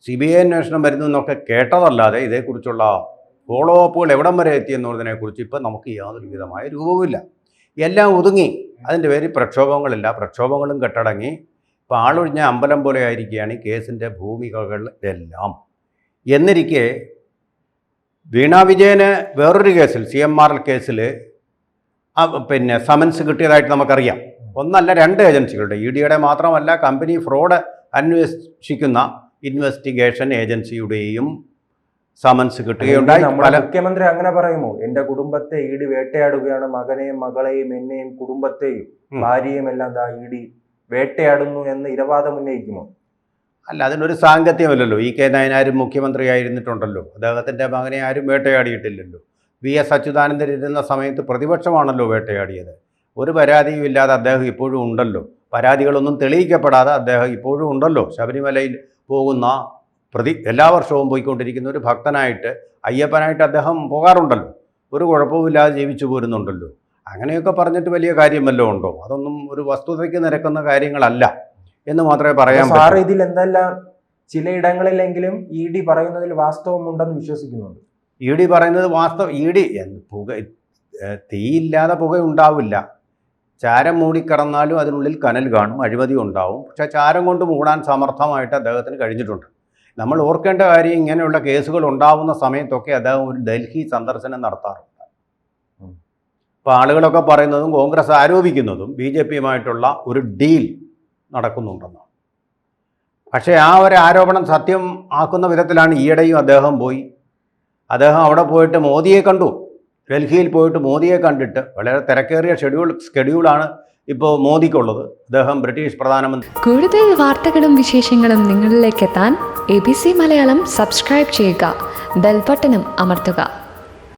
CBI അന്വേഷണം വരുന്നു എന്നൊക്കെ കേട്ടതല്ലാതെ ഇതേക്കുറിച്ചുള്ള ഫോളോ അപ്പുകൾ എവിടം വരെ എത്തിയെന്നുള്ളതിനെക്കുറിച്ച് ഇപ്പം നമുക്ക് യാതൊരു വിധമായ രൂപവുമില്ല. എല്ലാം ഒതുങ്ങി. അതിൻ്റെ പേരിൽ പ്രക്ഷോഭങ്ങളില്ല. പ്രക്ഷോഭങ്ങളും കെട്ടടങ്ങി. ഇപ്പോൾ ആളൊഴിഞ്ഞ അമ്പലം പോലെ ആയിരിക്കുകയാണ് ഈ കേസിൻ്റെ ഭൂമികകൾ എല്ലാം. എന്നിരിക്കെ വീണ വിജയന് വേറൊരു കേസിൽ CMRL കേസിൽ പിന്നെ സമൻസ് കിട്ടിയതായിട്ട് നമുക്കറിയാം. ഒന്നല്ല, 2 ഏജൻസികളുടെ, EDയുടെ മാത്രമല്ല, കമ്പനി ഫ്രോഡ് അന്വേഷിക്കുന്ന ഇൻവെസ്റ്റിഗേഷൻ ഏജൻസിയുടെയും സമൻസ് കിട്ടുകയുണ്ടായി. മുഖ്യമന്ത്രി അങ്ങനെ പറയുമോ? എന്റെ കുടുംബത്തെ ED വേട്ടയാടുകയാണ്, മകനെയും മകളെയും എന്നെയും കുടുംബത്തെയും ഭാര്യയും എല്ലാം ED വേട്ടയാടുന്നു എന്ന് ഇരവാദം ഉന്നയിക്കുമോ? അല്ല, അതിനൊരു സാങ്കത്യമില്ലല്ലോ. EK നായനാരും മുഖ്യമന്ത്രി ആയിരുന്നിട്ടുണ്ടല്ലോ. അദ്ദേഹത്തിൻ്റെ മകനെ ആരും വേട്ടയാടിയിട്ടില്ലല്ലോ. VS അച്യുതാനന്ദൻ ഇരുന്ന സമയത്ത് പ്രതിപക്ഷമാണല്ലോ വേട്ടയാടിയത്. ഒരു പരാതിയും ഇല്ലാതെ അദ്ദേഹം ഇപ്പോഴും ഉണ്ടല്ലോ. പരാതികളൊന്നും തെളിയിക്കപ്പെടാതെ അദ്ദേഹം ഇപ്പോഴും ഉണ്ടല്ലോ. ശബരിമലയിൽ പോകുന്ന എല്ലാ വർഷവും പോയിക്കൊണ്ടിരിക്കുന്ന ഒരു ഭക്തനായിട്ട്, അയ്യപ്പനായിട്ട് അദ്ദേഹം പോകാറുണ്ടല്ലോ. ഒരു കുഴപ്പവുമില്ലാതെ ജീവിച്ചു പോരുന്നുണ്ടല്ലോ. അങ്ങനെയൊക്കെ പറഞ്ഞിട്ട് വലിയ കാര്യം വല്ലതും ഉണ്ടോ? അതൊന്നും ഒരു വസ്തുതയ്ക്ക് നിരക്കുന്ന കാര്യങ്ങളല്ല എന്ന് മാത്രമേ പറയാൻ പറ്റൂ. ഇതിൽ എന്തെല്ലാം ചിലയിടങ്ങളിലെങ്കിലും ED പറയുന്നതിൽ വാസ്തവമുണ്ടെന്ന് വിശ്വസിക്കുന്നുണ്ട്. ED പറയുന്നത് വാസ്തവം. പുക, തീയില്ലാതെ പുക ഉണ്ടാവില്ല. ചാരം മൂടിക്കിടന്നാലും അതിനുള്ളിൽ കനൽ കാണും, അഴിമതി ഉണ്ടാവും. പക്ഷേ ചാരം കൊണ്ട് മൂടാൻ സമർത്ഥമായിട്ട് അദ്ദേഹത്തിന് കഴിഞ്ഞിട്ടുണ്ട്. നമ്മൾ ഓർക്കേണ്ട കാര്യം, ഇങ്ങനെയുള്ള കേസുകൾ ഉണ്ടാവുന്ന സമയത്തൊക്കെ അദ്ദേഹം ഒരു ഡൽഹി സന്ദർശനം നടത്താറുണ്ട്. ഇപ്പോൾ ആളുകളൊക്കെ പറയുന്നതും കോൺഗ്രസ് ആരോപിക്കുന്നതും BJPയുമായിട്ടുള്ള ഒരു ഡീൽ നടക്കുന്നുണ്ടെന്നാണ്. പക്ഷേ ആ ഒരു ആരോപണം സത്യം ആക്കുന്ന വിധത്തിലാണ് ഈയിടെയും അദ്ദേഹം അവിടെ പോയിട്ട് മോദിയെ കണ്ടു. ഡൽഹിയിൽ പോയിട്ട് മോദിയെ കണ്ടിട്ട് വളരെ തിരക്കേറിയ സ്കെഡ്യൂളാണ് ഇപ്പോൾ മോദിക്കുള്ളത്. അദ്ദേഹം ബ്രിട്ടീഷ് പ്രധാനമന്ത്രി. കൂടുതൽ വാർത്തകളും വിശേഷങ്ങളും നിങ്ങളിലേക്ക് എത്താൻ ABC മലയാളം സബ്സ്ക്രൈബ് ചെയ്യുക, ബെൽബട്ടനും അമർത്തുക.